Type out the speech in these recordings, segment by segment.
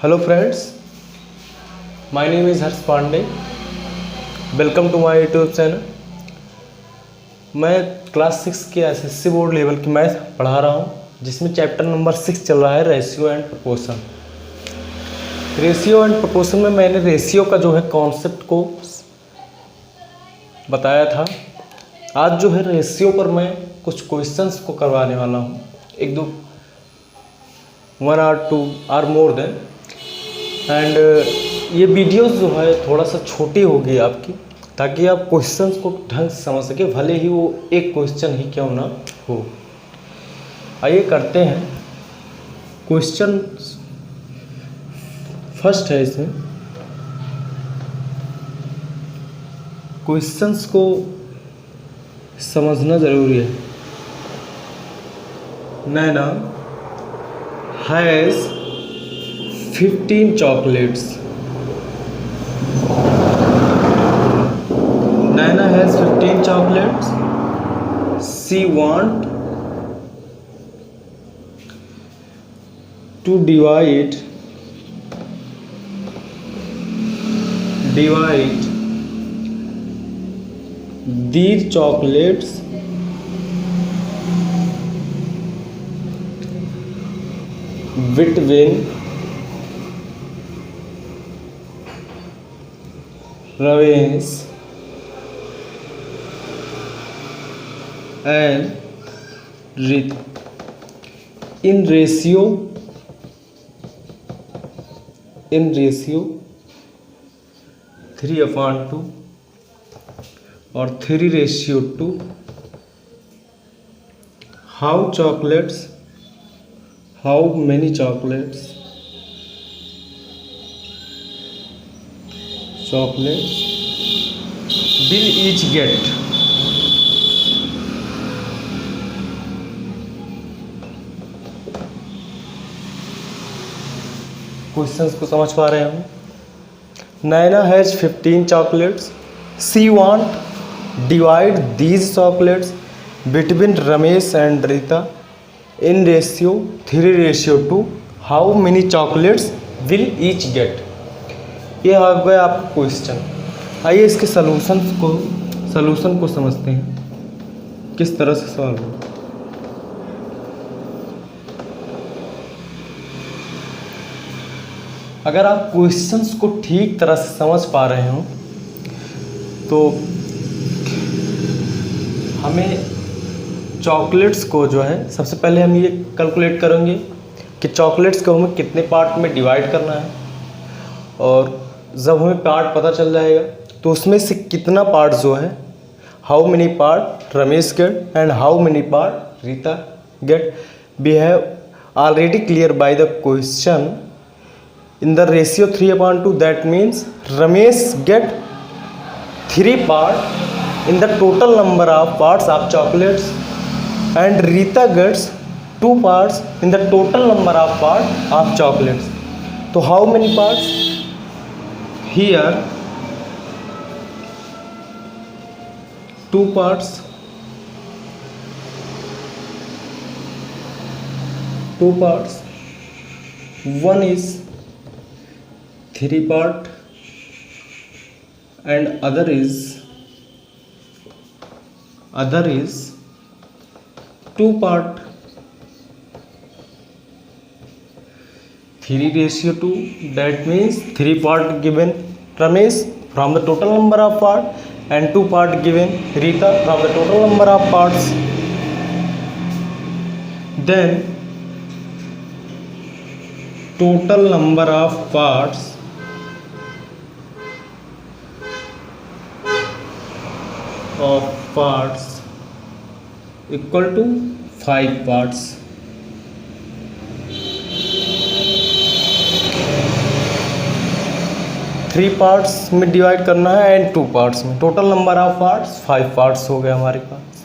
Hello friends, my name is Harsh Pandey. Welcome to my YouTube channel. मैं class 6 के SSC board level की math पढ़ा रहा हूँ, जिसमें चैप्टर नंबर 6 चल रहा है ratio and proportion. Ratio and proportion में मैंने रेशियो का जो है कॉन्सेप्ट को बताया था। आज जो है रेशियो पर मैं कुछ क्वेश्चंस को करवाने वाला हूँ, एक दो 1 or 2 or more than. And ये वीडियोस जो है थोड़ा सा छोटी होगी आपकी, ताकि आप क्वेश्चंस को ढंग से समझ सके, भले ही वो एक क्वेश्चन ही क्यों ना हो। आइए करते हैं। क्वेश्चन फर्स्ट है, इसमें क्वेश्चंस को समझना ज़रूरी है। नैना has 15 chocolates. Naina has 15 chocolates. She want to divide these chocolates between Ramesh and Rita in ratio 3/2 और 3/2। How many chocolates will each get? Questions को समझ पा रहे हैं? Naina has 15 chocolates. She want divide these chocolates between Ramesh and Rita in ratio 3/2। How many chocolates will each get? ये आ गया आपका क्वेश्चन। आइए इसके सलूशन को समझते हैं, किस तरह से सॉल्व हो। अगर आप क्वेश्चंस को ठीक तरह से समझ पा रहे हो तो हमें चॉकलेट्स को जो है सबसे पहले हम ये कैलकुलेट करेंगे कि चॉकलेट्स को हमें कितने पार्ट में डिवाइड करना है, और जब हमें पार्ट पता चल जाएगा तो उसमें से कितना पार्ट जो है, how many part Ramesh get and how many part Rita get, we have already clear by the question in the ratio 3/2. That means Ramesh get 3 part in the total number of parts of chocolates and Rita gets 2 parts in the total number of parts of chocolates. So how many parts? Here 2 parts. 2 parts. One is 3 part and other is 2 part. 3/2, that means 3 part given Ramesh from the total number of part and 2 part given Rita from the total number of parts. Then total number of parts equal to 5 parts. Three parts में divide करना है and 2 parts में। Total number of parts 5 parts हो गए हमारे पास।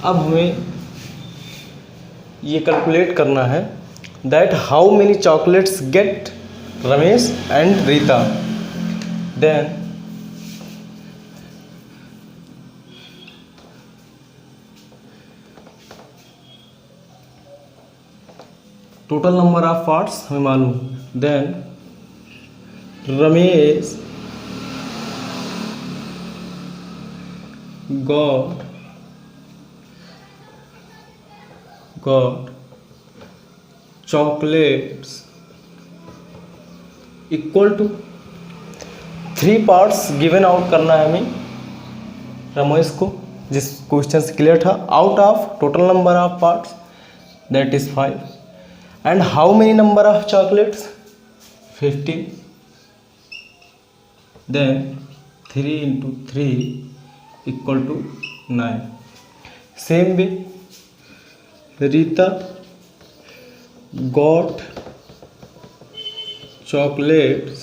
अब हमें ये कैलकुलेट करना है that how many chocolates get Ramesh and Rita, then total number of parts हमें मालूम, then Ramesh got chocolates equal to 3 parts given out करना है हमें रमेश को, जिस क्वेश्चन से क्लियर था, out of total number of parts that is 5 and how many number of chocolates 15, then 3 into 3 equal to 9. Same way Rita got chocolates,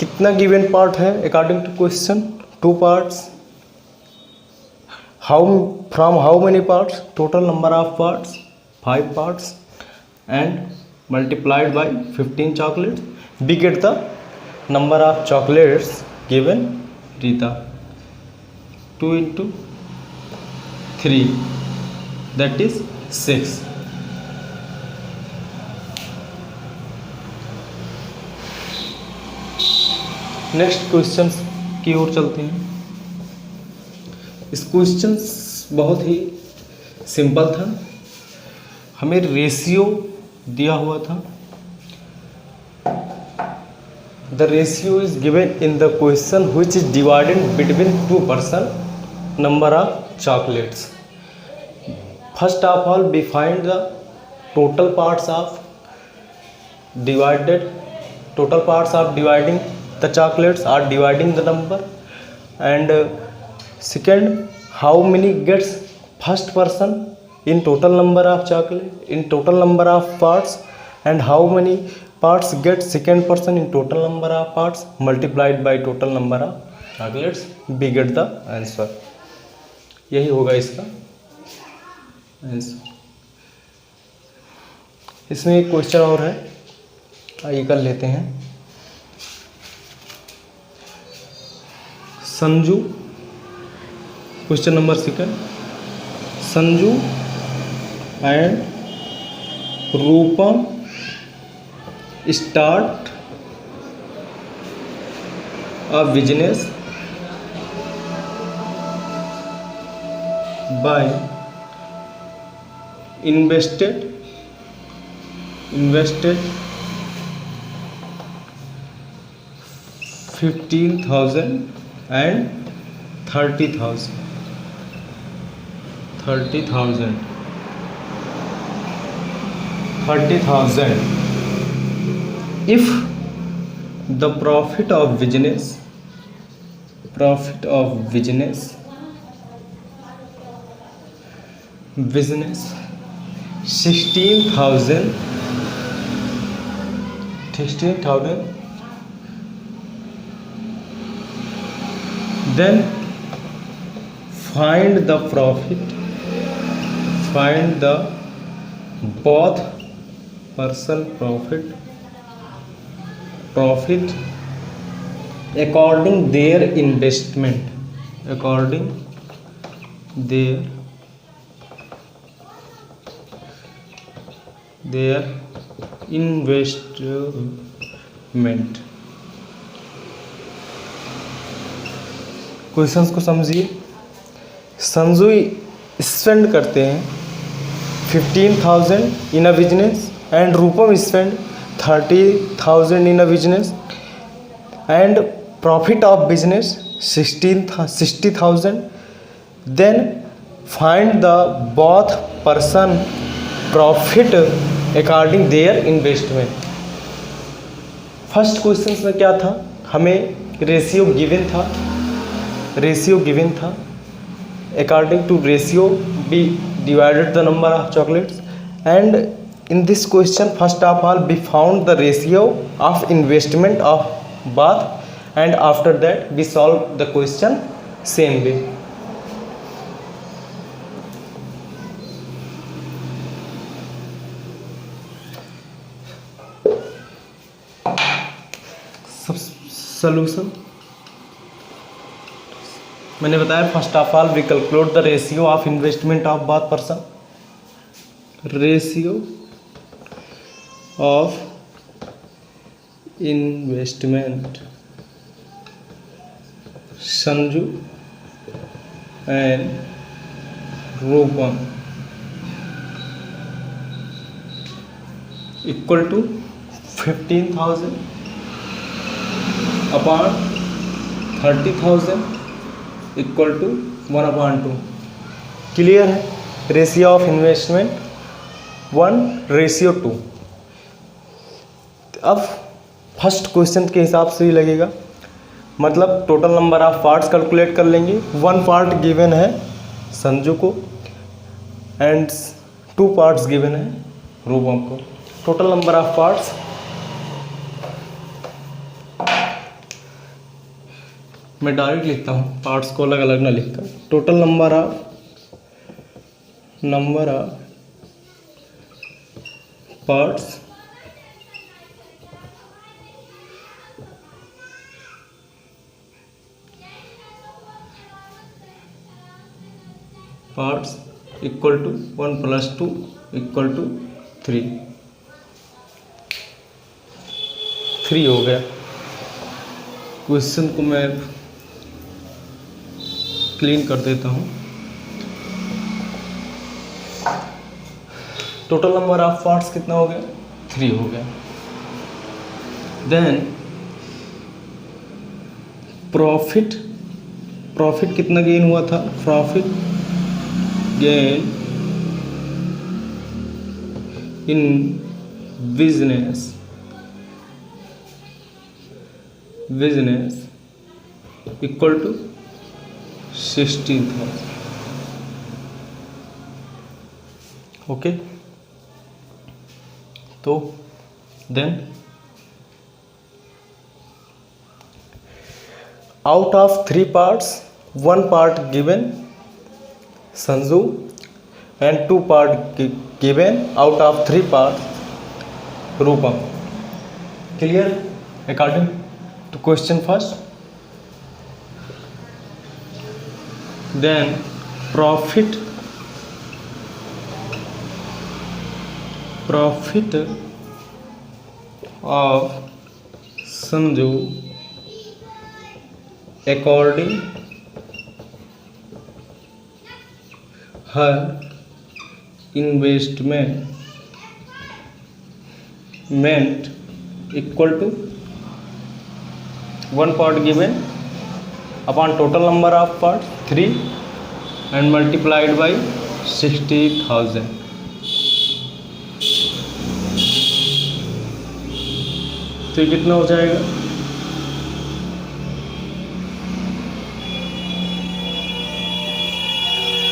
कितना given part है according to question? 2 parts. From how many parts? Total number of parts 5 parts and multiplied by 15 chocolates. We get the number of chocolates given Rita. 2 into 3 that is 6. Next question की ओर चलते हैं. इस question बहुत ही simple था. हमें ratio दिया हुआ था. The ratio is given in the question which is divided between 2 person number of chocolates. First of all, we find the total parts of dividing the chocolates or dividing the number, and second, how many gets first person in total number of chocolate in total number of parts, and how many parts get second person in total number of parts multiplied by total number of chocolates. We get the answer. यही होगा इसका answer. इसमें एक question और है, आइए कर लेते हैं. Sanju, question number 2, Sanju and Rupam start a business by invested 15,000 and 30,000. If the profit of business 16,000, then find the both person profit according their investment, questions को समझिए. संजू स्पेंड करते हैं 15,000 in a business and Rupam spend 30,000 in a business, and profit of business 60,000. Then find the both person profit according their investment. First question में क्या था? हमें ratio given था. According to ratio we divided the number of chocolates, and in this question first of all we found the ratio of investment of both, and after that we solved the question same way. Solution मैंने बताया, first of all we calculate the ratio of investment of both person. Ratio of investment Sanju and Rupam equal to 15,000 upon 30,000 equal to 1/2। Clear है? Ratio of investment 1:2। अब first question के हिसाब से ही लगेगा, मतलब total number of parts calculate कर लेंगे। 1 part given है संजू को एंड 2 पार्ट्स गिवन है रूपम को। टोटल नंबर ऑफ पार्ट्स मैं डायरेक्ट लिखता हूँ, पार्ट्स को अलग अलग ना लिखकर। Total number of parts equal to 1 + 2 equal to 3 हो गया। क्वेश्चन को मैं क्लीन कर देता हूँ। टोटल नंबर ऑफ पार्ट्स कितना हो गया? 3 हो गया। देन प्रॉफिट कितना गेन हुआ था? Profit gain in business equal to 16,000। Okay, तो then out of 3 parts 1 part given Sanju and 2 part given out of 3 part Rupam. Clear? According to question first, then profit of Sanju according her investment equal to 1 part given upon total number of part 3 and multiplied by 60,000। तो ये कितना हो जाएगा?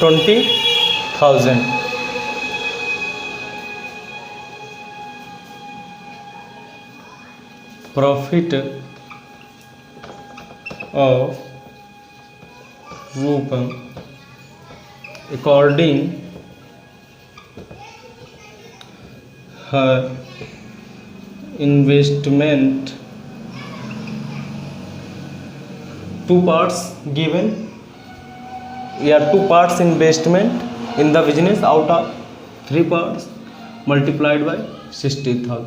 $20,000। Profit of Rupam according her investment 2 parts given या 2 parts investment in the business out of 3 parts multiplied by 60,000।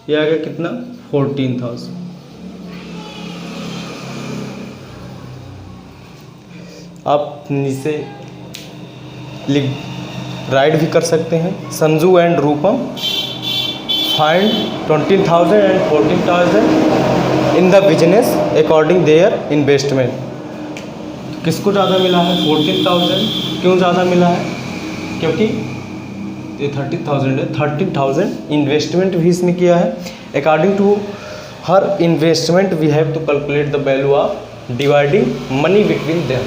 ये आ गया कितना? 14,000। आप नीचे राइट भी कर सकते हैं। Sanju and Rupam find 20,000 and 14,000 in the business according their investment. किसको ज़्यादा मिला है? 14,000। क्यों ज़्यादा मिला है? क्योंकि ये 30,000 है। 13,000 इन्वेस्टमेंट भी इसमें किया है। अकॉर्डिंग टू हर investment we have to calculate the value of dividing money between them.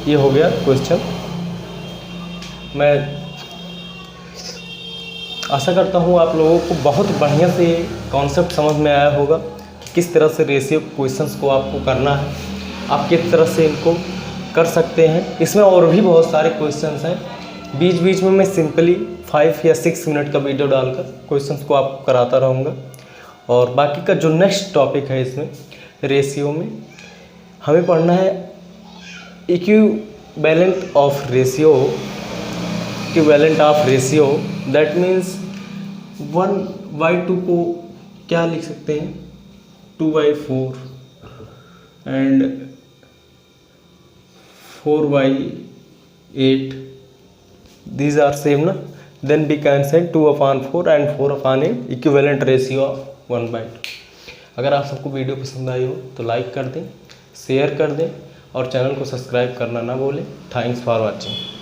ये हो गया क्वेश्चन। मैं आशा करता हूँ आप लोगों को बहुत बढ़िया से कॉन्सेप्ट समझ में आया होगा कि किस तरह से रेशियो क्वेश्चंस को आपको करना है, आप किस तरह से इनको कर सकते हैं। इसमें और भी बहुत सारे क्वेश्चंस हैं। बीच बीच में मैं सिंपली 5 या 6 मिनट का वीडियो डालकर क्वेश्चंस को आपको कराता रहूँगा। और बाकी का जो नेक्स्ट टॉपिक है इसमें रेशियो में हमें पढ़ना है equivalent of ratio equivalent of ratio, that means 1/2 को क्या लिख सकते हैं 2/4 एंड 4/8, these are same ना, then we can say 2/4 and 4/8 equivalent ratio of 1/2। अगर आप सबको वीडियो पसंद आई हो तो लाइक कर दें, शेयर कर दें और चैनल को सब्सक्राइब करना ना भूलें। Thanks for watching.